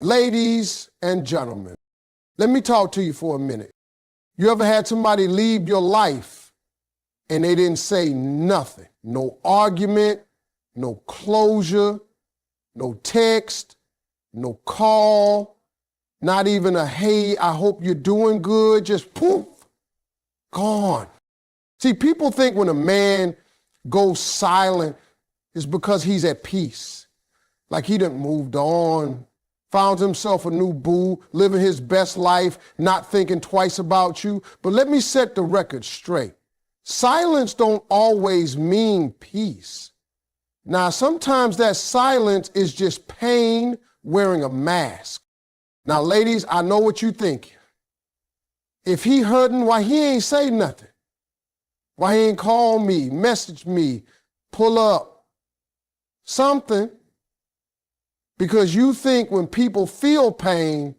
Ladies and gentlemen, let me talk to you for a minute. You ever had somebody leave your life and they didn't say nothing? No argument, no closure, no text, no call, not even a hey, I hope you're doing good, just poof, gone. See, people think when a man goes silent, it's because he's at peace. Like he done moved on, found himself a new boo, living his best life, not thinking twice about you. But let me set the record straight. Silence don't always mean peace. Now, sometimes that silence is just pain wearing a mask. Now, ladies, I know what you think. If he hurting, why he ain't say nothing? Why he ain't call me, message me, pull up, something? Because you think when people feel pain,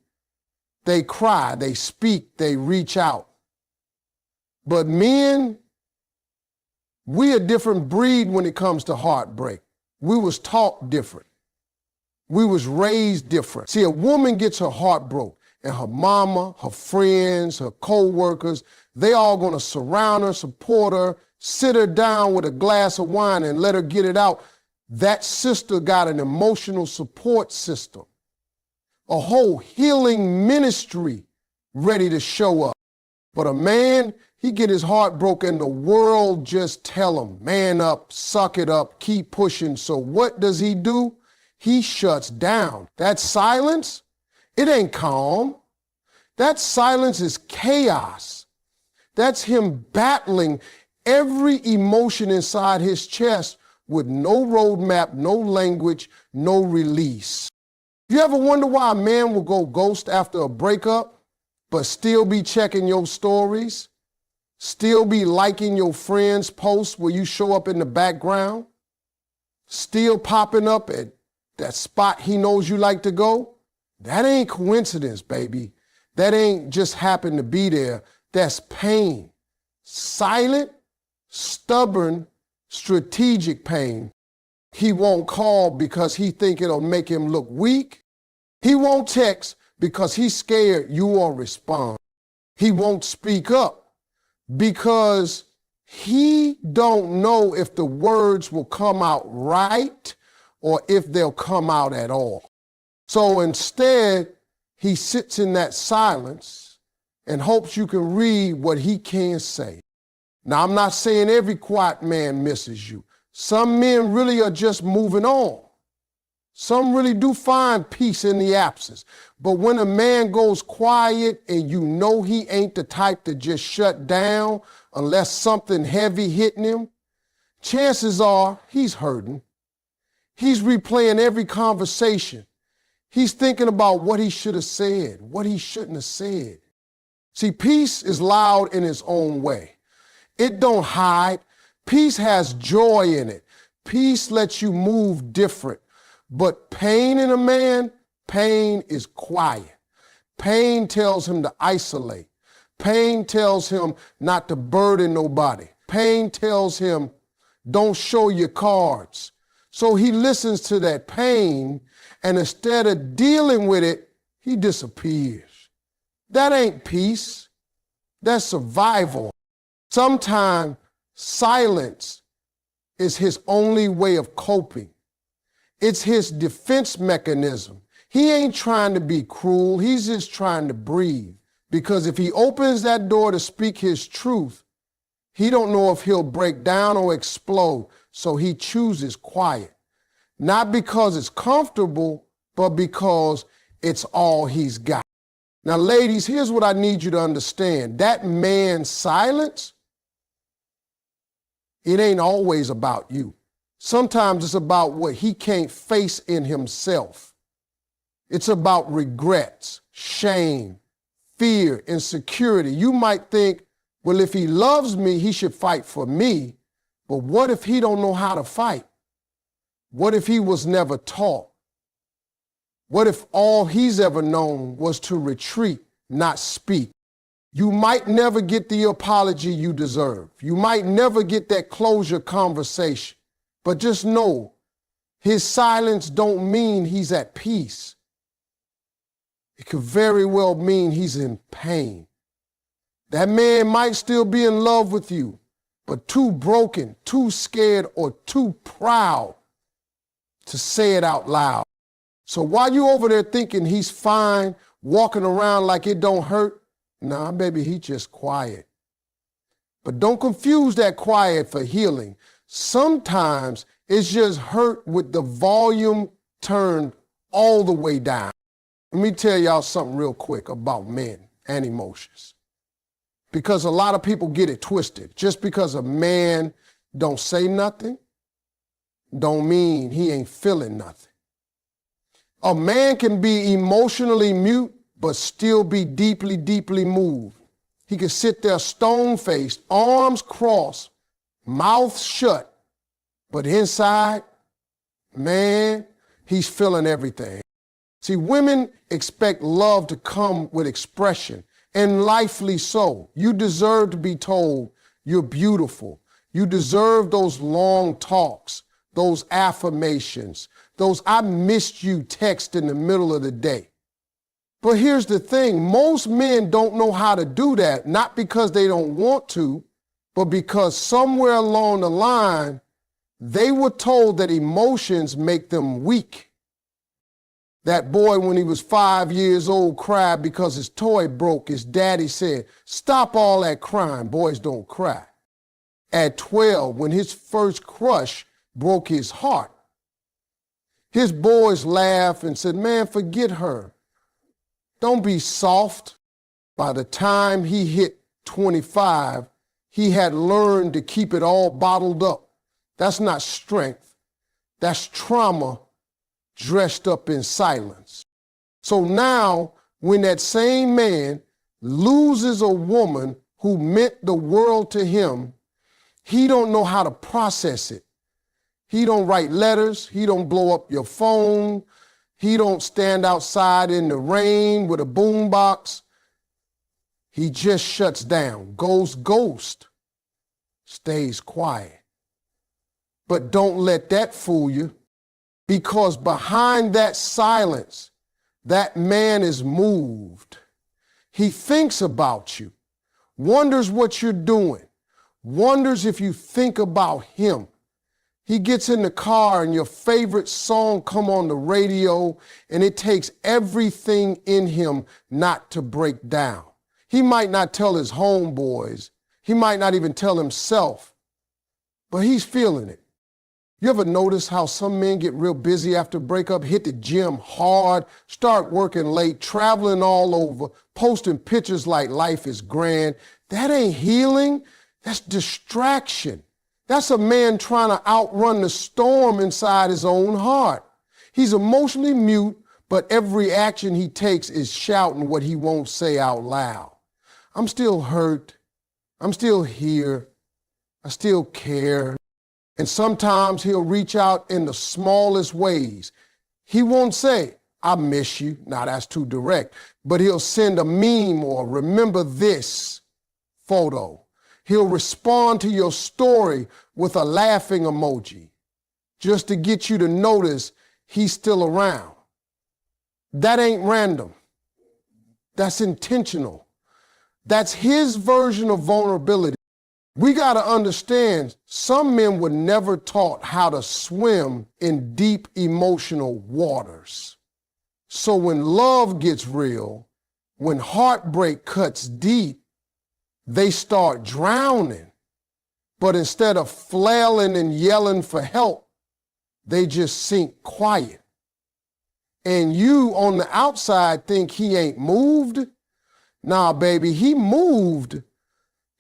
they cry, they speak, they reach out. But men, we a different breed when it comes to heartbreak. We was taught different. We was raised different. See, a woman gets her heart broke, and her mama, her friends, her co-workers, they all gonna surround her, support her, sit her down with a glass of wine and let her get it out. That sister got an emotional support system, a whole healing ministry ready to show up. But a man, he get his heart broken, the world just tell him, man up, suck it up, keep pushing. So what does he do? He shuts down. That silence, it ain't calm. That silence is chaos. That's him battling every emotion inside his chest with no roadmap, no language, no release. You ever wonder why a man will go ghost after a breakup, but still be checking your stories, still be liking your friends' posts where you show up in the background, still popping up at that spot he knows you like to go? That ain't coincidence, baby. That ain't just happen to be there. That's pain. Silent, stubborn, strategic pain. He won't call because he think it'll make him look weak. He won't text because he's scared you won't respond. He won't speak up because he don't know if the words will come out right or if they'll come out at all. So instead, he sits in that silence and hopes you can read what he can't say. Now, I'm not saying every quiet man misses you. Some men really are just moving on. Some really do find peace in the absence. But when a man goes quiet and you know he ain't the type to just shut down unless something heavy hitting him, chances are he's hurting. He's replaying every conversation. He's thinking about what he should have said, what he shouldn't have said. See, peace is loud in its own way. It don't hide. Peace has joy in it. Peace lets you move different. But pain in a man, pain is quiet. Pain tells him to isolate. Pain tells him not to burden nobody. Pain tells him, don't show your cards. So he listens to that pain, and instead of dealing with it, he disappears. That ain't peace. That's survival. Sometimes silence is his only way of coping. It's his defense mechanism. He ain't trying to be cruel. He's just trying to breathe. Because if he opens that door to speak his truth, he don't know if he'll break down or explode. So he chooses quiet. Not because it's comfortable, but because it's all he's got. Now, ladies, here's what I need you to understand. That man's silence, it ain't always about you. Sometimes it's about what he can't face in himself. It's about regrets, shame, fear, insecurity. You might think, well, if he loves me, he should fight for me. But what if he don't know how to fight? What if he was never taught? What if all he's ever known was to retreat, not speak? You might never get the apology you deserve. You might never get that closure conversation. But just know, his silence don't mean he's at peace. It could very well mean he's in pain. That man might still be in love with you, but too broken, too scared, or too proud to say it out loud. So while you over there thinking he's fine, walking around like it don't hurt, nah, baby, he just quiet. But don't confuse that quiet for healing. Sometimes it's just hurt with the volume turned all the way down. Let me tell y'all something real quick about men and emotions. Because a lot of people get it twisted. Just because a man don't say nothing, don't mean he ain't feeling nothing. A man can be emotionally mute, but still be deeply, deeply moved. He can sit there stone-faced, arms crossed, mouth shut, but inside, man, he's feeling everything. See, women expect love to come with expression, and rightfully so. You deserve to be told you're beautiful. You deserve those long talks, those affirmations, those "I missed you" texts in the middle of the day. But here's the thing, most men don't know how to do that, not because they don't want to, but because somewhere along the line, they were told that emotions make them weak. That boy, when he was 5 years old, cried because his toy broke. His daddy said, "Stop all that crying, boys don't cry." At 12, when his first crush broke his heart, his boys laughed and said, "Man, forget her. Don't be soft." By the time he hit 25, he had learned to keep it all bottled up. That's not strength. That's trauma dressed up in silence. So now, when that same man loses a woman who meant the world to him, he don't know how to process it. He don't write letters. He don't blow up your phone. He don't stand outside in the rain with a boombox. He just shuts down, goes ghost, stays quiet. But don't let that fool you, because behind that silence, that man is moved. He thinks about you, wonders what you're doing, wonders if you think about him. He gets in the car and your favorite song come on the radio, and it takes everything in him not to break down. He might not tell his homeboys. He might not even tell himself, but he's feeling it. You ever notice how some men get real busy after breakup, hit the gym hard, start working late, traveling all over, posting pictures like life is grand? That ain't healing. That's distraction. That's a man trying to outrun the storm inside his own heart. He's emotionally mute, but every action he takes is shouting what he won't say out loud. I'm still hurt. I'm still here. I still care. And sometimes he'll reach out in the smallest ways. He won't say, "I miss you." Now that's too direct. But he'll send a meme or "remember this" photo. He'll respond to your story with a laughing emoji just to get you to notice he's still around. That ain't random. That's intentional. That's his version of vulnerability. We got to understand, some men were never taught how to swim in deep emotional waters. So when love gets real, when heartbreak cuts deep, they start drowning. But instead of flailing and yelling for help, they just sink quiet. And you on the outside think he ain't moved. Nah, baby, he moved.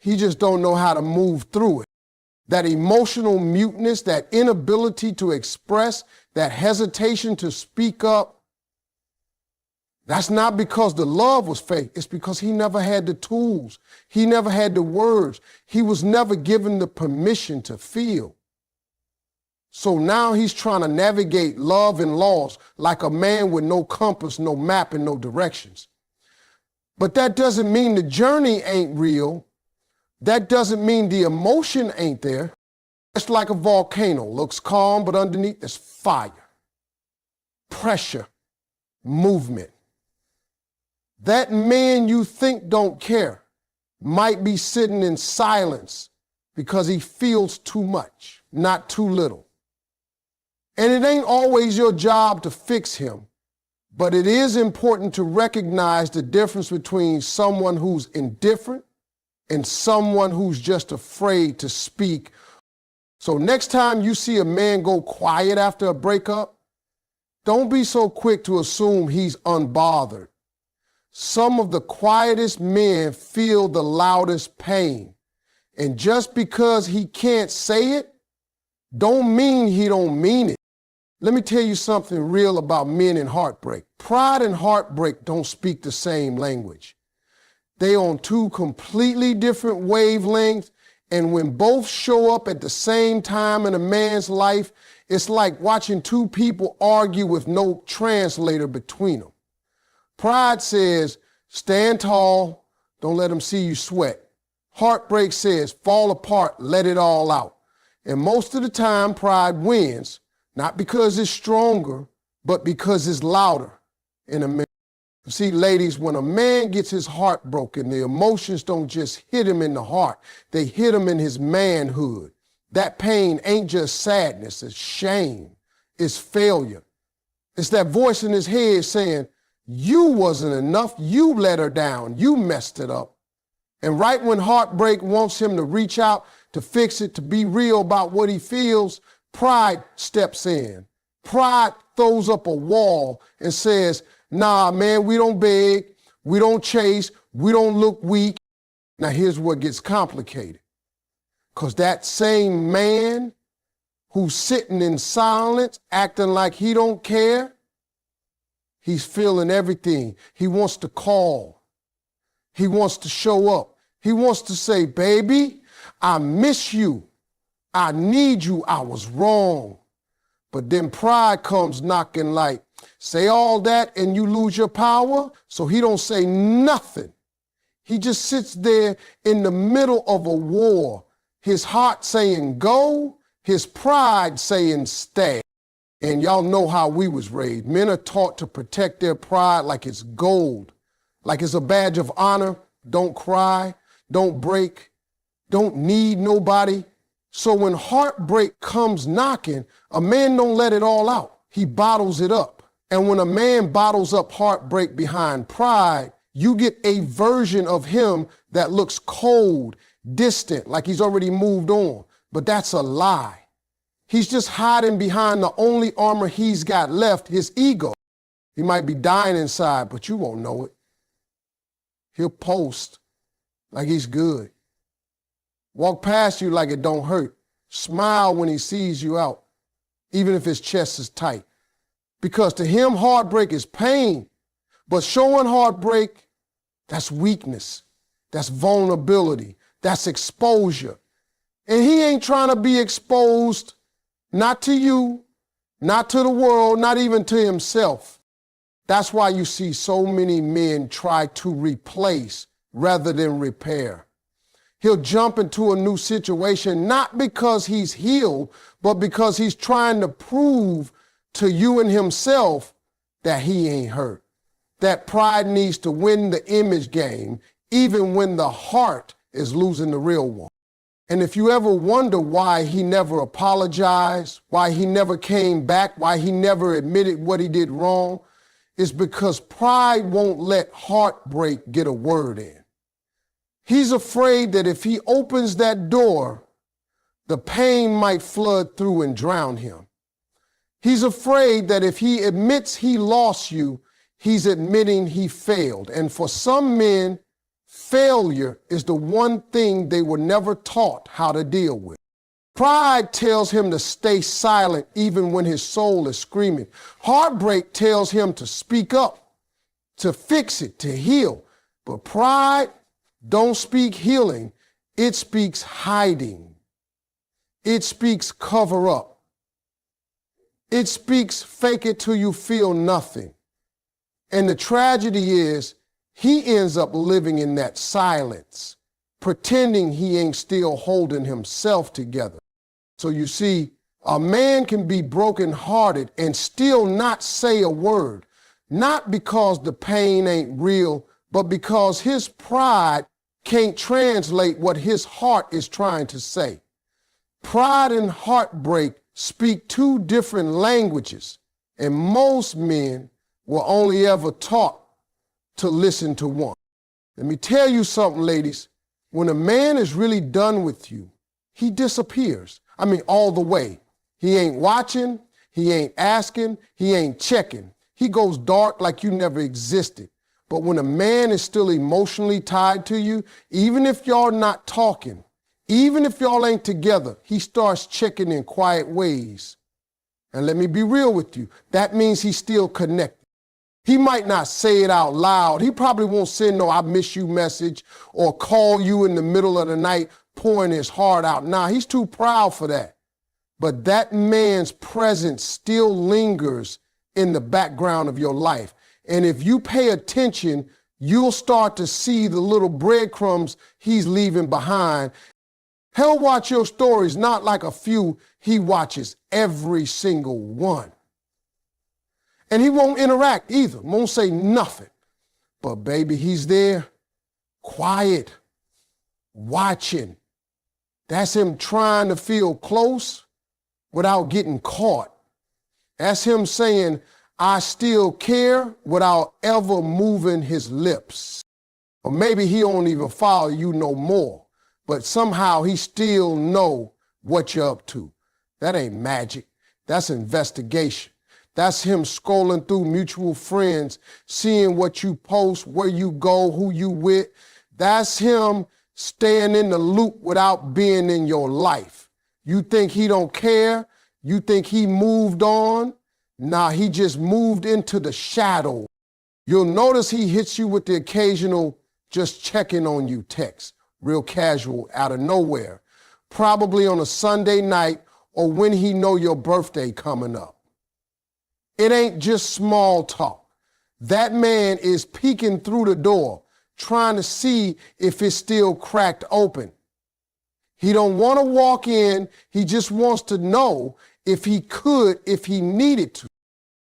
He just don't know how to move through it. That emotional muteness, that inability to express, that hesitation to speak up, that's not because the love was fake. It's because he never had the tools. He never had the words. He was never given the permission to feel. So now he's trying to navigate love and loss like a man with no compass, no map, and no directions. But that doesn't mean the journey ain't real. That doesn't mean the emotion ain't there. It's like a volcano. Looks calm, but underneath there's fire, pressure, movement. That man you think don't care might be sitting in silence because he feels too much, not too little. And it ain't always your job to fix him, but it is important to recognize the difference between someone who's indifferent and someone who's just afraid to speak. So next time you see a man go quiet after a breakup, don't be so quick to assume he's unbothered. Some of the quietest men feel the loudest pain. And just because he can't say it, don't mean he don't mean it. Let me tell you something real about men in heartbreak. Pride and heartbreak don't speak the same language. They on two completely different wavelengths, and when both show up at the same time in a man's life, it's like watching two people argue with no translator between them. Pride says, stand tall, don't let them see you sweat. Heartbreak says, fall apart, let it all out. And most of the time, pride wins, not because it's stronger, but because it's louder in a man. See, ladies, when a man gets his heart broken, the emotions don't just hit him in the heart, they hit him in his manhood. That pain ain't just sadness, it's shame, it's failure. It's that voice in his head saying, you wasn't enough, you let her down, you messed it up. And right when heartbreak wants him to reach out, to fix it, to be real about what he feels, pride steps in. Pride throws up a wall and says, nah, man, we don't beg, we don't chase, we don't look weak. Now here's what gets complicated. Because that same man who's sitting in silence, acting like he don't care, he's feeling everything. He wants to call. He wants to show up. He wants to say, baby, I miss you. I need you. I was wrong. But then pride comes knocking like, say all that and you lose your power. So he don't say nothing. He just sits there in the middle of a war. His heart saying go, his pride saying stay. And y'all know how we was raised. Men are taught to protect their pride like it's gold, like it's a badge of honor. Don't cry, don't break, don't need nobody. So when heartbreak comes knocking, a man don't let it all out. He bottles it up. And when a man bottles up heartbreak behind pride, you get a version of him that looks cold, distant, like he's already moved on. But that's a lie. He's just hiding behind the only armor he's got left, his ego. He might be dying inside, but you won't know it. He'll post like he's good. Walk past you like it don't hurt. Smile when he sees you out, even if his chest is tight. Because to him, heartbreak is pain. But showing heartbreak, that's weakness. That's vulnerability. That's exposure. And he ain't trying to be exposed, not to you, not to the world, not even to himself. That's why you see so many men try to replace rather than repair. He'll jump into a new situation, not because he's healed, but because he's trying to prove to you and himself that he ain't hurt. That pride needs to win the image game, even when the heart is losing the real one. And if you ever wonder why he never apologized, why he never came back, why he never admitted what he did wrong, it's because pride won't let heartbreak get a word in. He's afraid that if he opens that door, the pain might flood through and drown him. He's afraid that if he admits he lost you, he's admitting he failed. And for some men, failure is the one thing they were never taught how to deal with. Pride tells him to stay silent even when his soul is screaming. Heartbreak tells him to speak up, to fix it, to heal. But pride don't speak healing. It speaks hiding. It speaks cover up. It speaks fake it till you feel nothing. And the tragedy is he ends up living in that silence, pretending he ain't still holding himself together. So you see, a man can be brokenhearted and still not say a word, Not because the pain ain't real, but because his pride can't translate what his heart is trying to say. Pride and heartbreak speak two different languages, and most men were only ever taught to listen to one. Let me tell you something, ladies. When a man is really done with you, he disappears. I mean, all the way. He ain't watching, he ain't asking, he ain't checking. He goes dark like you never existed. But when a man is still emotionally tied to you, even if y'all not talking, even if y'all ain't together, he starts checking in quiet ways. And let me be real with you, that means he's still connected. He might not say it out loud. He probably won't send no "I miss you" message or call you in the middle of the night pouring his heart out. Nah, he's too proud for that. But that man's presence still lingers in the background of your life. And if you pay attention, you'll start to see the little breadcrumbs he's leaving behind. He'll watch your stories, not like a few. He watches every single one. And he won't interact either, won't say nothing. But baby, he's there, quiet, watching. That's him trying to feel close without getting caught. That's him saying, "I still care," without ever moving his lips. Or maybe he don't even follow you no more, but somehow he still know what you're up to. That ain't magic. That's investigation. That's him scrolling through mutual friends, seeing what you post, where you go, who you with. That's him staying in the loop without being in your life. You think he don't care? You think he moved on? Nah, he just moved into the shadow. You'll notice he hits you with the occasional "just checking on you" text, real casual, out of nowhere, probably on a Sunday night or when he know your birthday coming up. It ain't just small talk. That man is peeking through the door, trying to see if it's still cracked open. He don't want to walk in. He just wants to know if he could, if he needed to.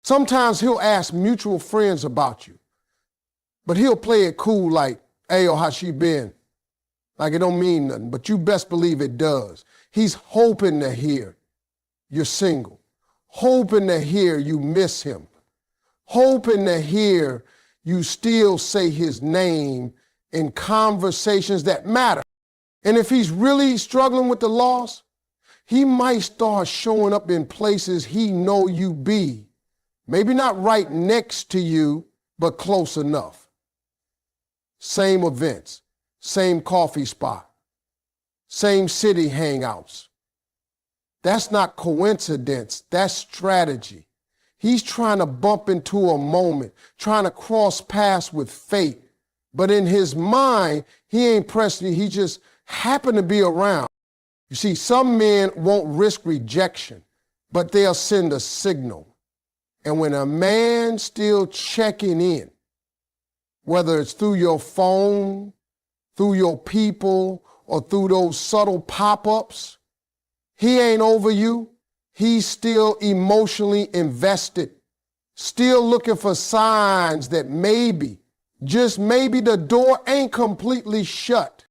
Sometimes he'll ask mutual friends about you, but he'll play it cool like, "Hey, how she been?" Like it don't mean nothing, but you best believe it does. He's hoping to hear you're single, hoping to hear you miss him, hoping to hear you still say his name in conversations that matter. And if he's really struggling with the loss, he might start showing up in places he know you be. Maybe not right next to you, but close enough. Same events, same coffee spot, same city hangouts. That's not coincidence, that's strategy. He's trying to bump into a moment, trying to cross paths with fate. But in his mind, he ain't pressing you, he just happened to be around. You see, some men won't risk rejection, but they'll send a signal. And when a man still checking in, whether it's through your phone, through your people, or through those subtle pop-ups, he ain't over you. He's still emotionally invested, still looking for signs that maybe, just maybe, the door ain't completely shut.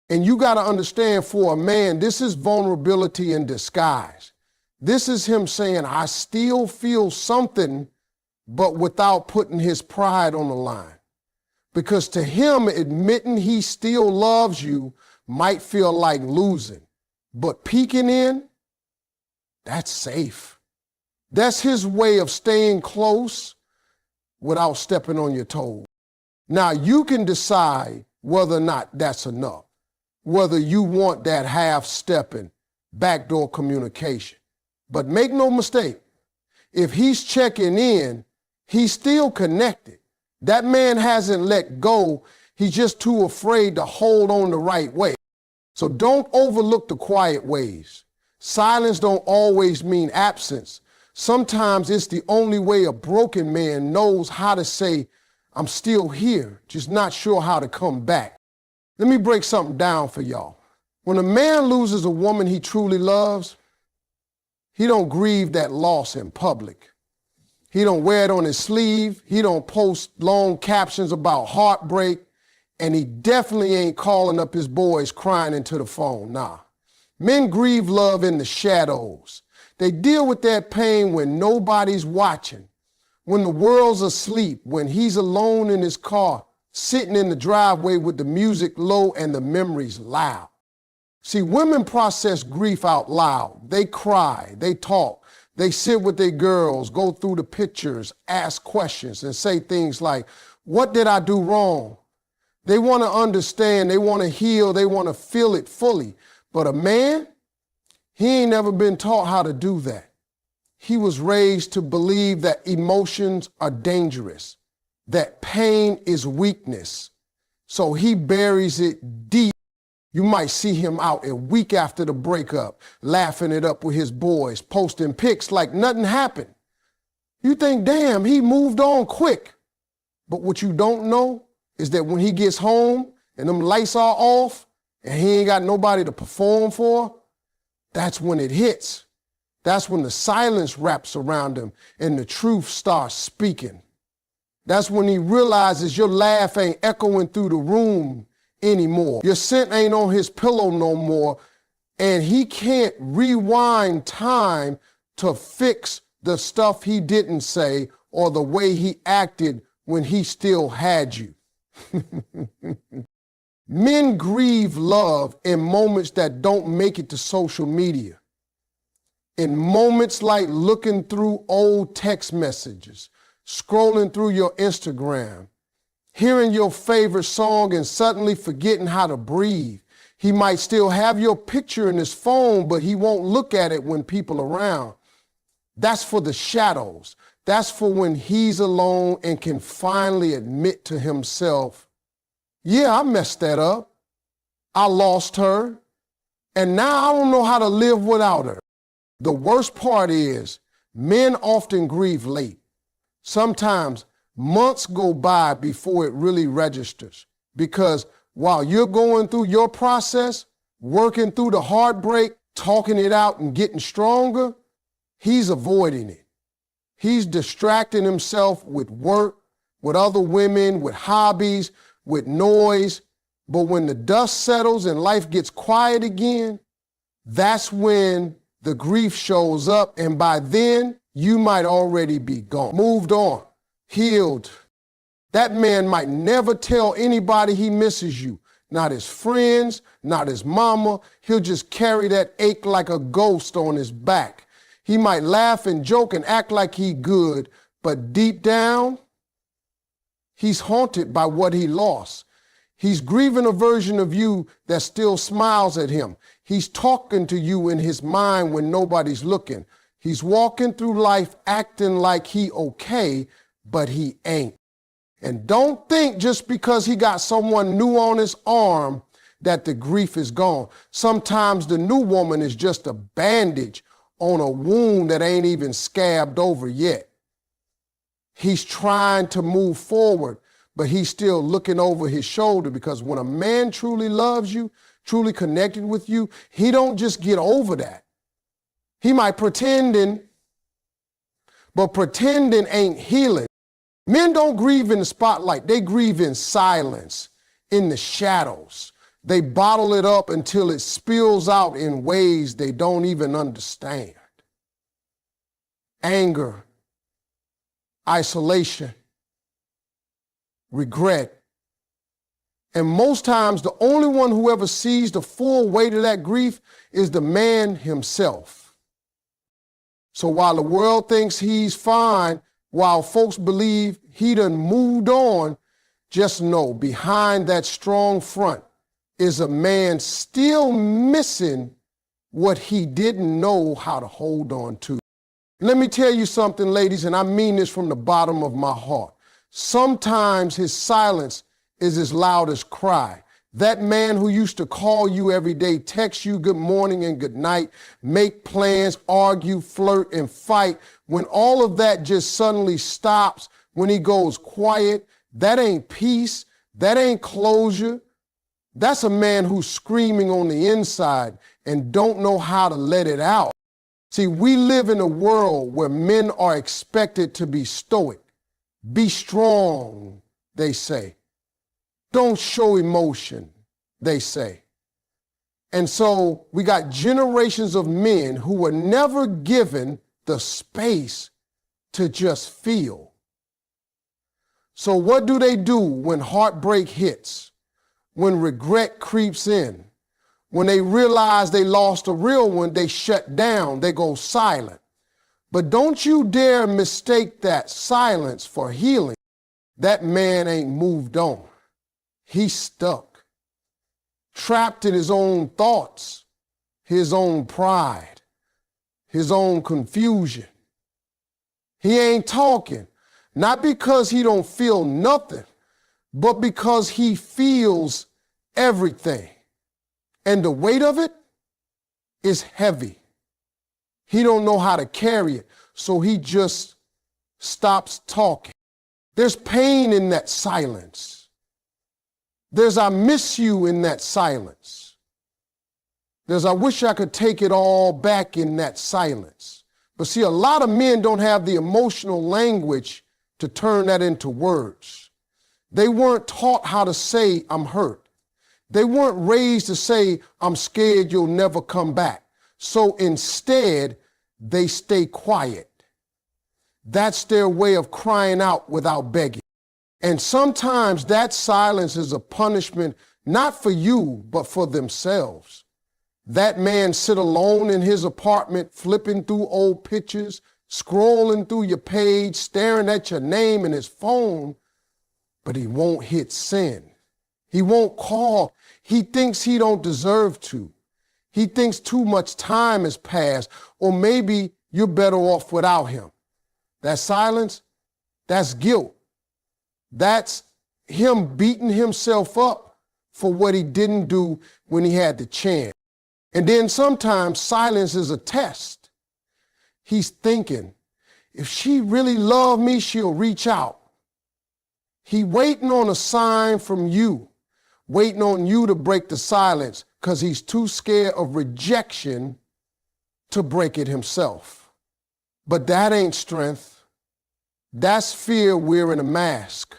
And you got to understand, for a man, this is vulnerability in disguise. This is him saying, "I still feel something," but without putting his pride on the line. Because to him, admitting he still loves you might feel like losing. But peeking in, that's safe. That's his way of staying close without stepping on your toes. Now, you can decide whether or not that's enough, whether you want that half-stepping, backdoor communication. But make no mistake, if he's checking in, he's still connected. That man hasn't let go. He's just too afraid to hold on the right way. So don't overlook the quiet ways. Silence don't always mean absence. Sometimes it's the only way a broken man knows how to say, "I'm still here, just not sure how to come back." Let me break something down for y'all. When a man loses a woman he truly loves, he don't grieve that loss in public. He don't wear it on his sleeve. He don't post long captions about heartbreak. And he definitely ain't calling up his boys crying into the phone. Nah. Men grieve love in the shadows. They deal with that pain when nobody's watching, when the world's asleep, when he's alone in his car, sitting in the driveway with the music low and the memories loud. See, women process grief out loud. They cry, they talk, they sit with their girls, go through the pictures, ask questions, and say things like, what did I do wrong? They want to understand, they want to heal, they want to feel it fully. But a man, he ain't never been taught how to do that. He was raised to believe that emotions are dangerous, that pain is weakness. So he buries it deep. You might see him out a week after the breakup, laughing it up with his boys, posting pics like nothing happened. You think, damn, he moved on quick. But what you don't know is that when he gets home and them lights are off and he ain't got nobody to perform for, that's when it hits. That's when the silence wraps around him and the truth starts speaking. That's when he realizes your laugh ain't echoing through the room anymore. Your scent ain't on his pillow no more, and he can't rewind time to fix the stuff he didn't say or the way he acted when he still had you. Men grieve love in moments that don't make it to social media. In moments like looking through old text messages, scrolling through your Instagram, hearing your favorite song and suddenly forgetting how to breathe. He might still have your picture in his phone, but he won't look at it when people are around. That's for the shadows. That's for when he's alone and can finally admit to himself, yeah, I messed that up. I lost her, and now I don't know how to live without her. The worst part is men often grieve late. Sometimes months go by before it really registers, because while you're going through your process, working through the heartbreak, talking it out and getting stronger, he's avoiding it. He's distracting himself with work, with other women, with hobbies, with noise. But when the dust settles and life gets quiet again, that's when the grief shows up, and by then you might already be gone, moved on, healed. That man might never tell anybody he misses you, not his friends, not his mama. He'll just carry that ache like a ghost on his back. He might laugh and joke and act like he good, but deep down, he's haunted by what he lost. He's grieving a version of you that still smiles at him. He's talking to you in his mind when nobody's looking. He's walking through life acting like he okay, but he ain't. And don't think just because he got someone new on his arm that the grief is gone. Sometimes the new woman is just a bandage on a wound that ain't even scabbed over yet. He's trying to move forward, but he's still looking over his shoulder, because when a man truly loves you, truly connected with you, he don't just get over that. He might pretending, but pretending ain't healing. Men don't grieve in the spotlight. They grieve in silence, in the shadows. They bottle it up until it spills out in ways they don't even understand. Anger, isolation, regret. And most times, the only one who ever sees the full weight of that grief is the man himself. So while the world thinks he's fine, while folks believe he done moved on, just know behind that strong front is a man still missing what he didn't know how to hold on to. Let me tell you something, ladies, and I mean this from the bottom of my heart. Sometimes his silence is his loudest cry. That man who used to call you every day, text you good morning and good night, make plans, argue, flirt, and fight, when all of that just suddenly stops, when he goes quiet, that ain't peace, that ain't closure. That's a man who's screaming on the inside and don't know how to let it out. See, we live in a world where men are expected to be stoic. Be strong, they say. Don't show emotion, they say. And so we got generations of men who were never given the space to just feel. So what do they do when heartbreak hits? When regret creeps in? When they realize they lost a real one, they shut down, they go silent. But don't you dare mistake that silence for healing. That man ain't moved on. He's stuck, trapped in his own thoughts, his own pride, his own confusion. He ain't talking, not because he don't feel nothing, but because he feels everything. And the weight of it is heavy. He don't know how to carry it, so he just stops talking. There's pain in that silence. There's I miss you in that silence. There's I wish I could take it all back in that silence. But see, a lot of men don't have the emotional language to turn that into words. They weren't taught how to say, I'm hurt. They weren't raised to say, I'm scared you'll never come back. So instead, they stay quiet. That's their way of crying out without begging. And sometimes that silence is a punishment, not for you, but for themselves. That man sit alone in his apartment, flipping through old pictures, scrolling through your page, staring at your name in his phone, but he won't hit send. He won't call. He thinks he don't deserve to. He thinks too much time has passed, or maybe you're better off without him. That silence, that's guilt. That's him beating himself up for what he didn't do when he had the chance. And then sometimes silence is a test. He's thinking, if she really loved me, she'll reach out. He waiting on a sign from you, waiting on you to break the silence because he's too scared of rejection to break it himself. But that ain't strength. That's fear wearing a mask.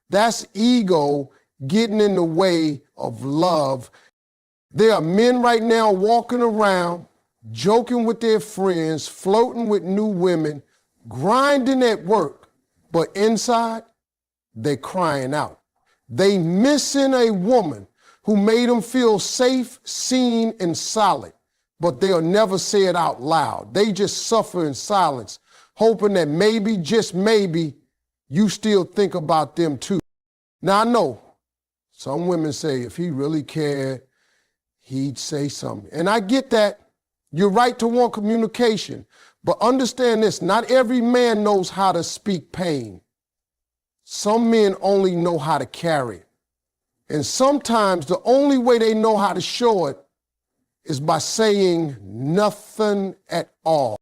That's ego getting in the way of love. There are men right now walking around, joking with their friends, flirting with new women, grinding at work, but inside, they're crying out. They missing a woman who made them feel safe, seen, and solid, but they'll never say it out loud. They just suffer in silence, hoping that maybe, just maybe, you still think about them too. Now I know some women say if he really cared, he'd say something. And I get that. You're right to want communication, but understand this, not every man knows how to speak pain. Some men only know how to carry it. And sometimes the only way they know how to show it is by saying nothing at all.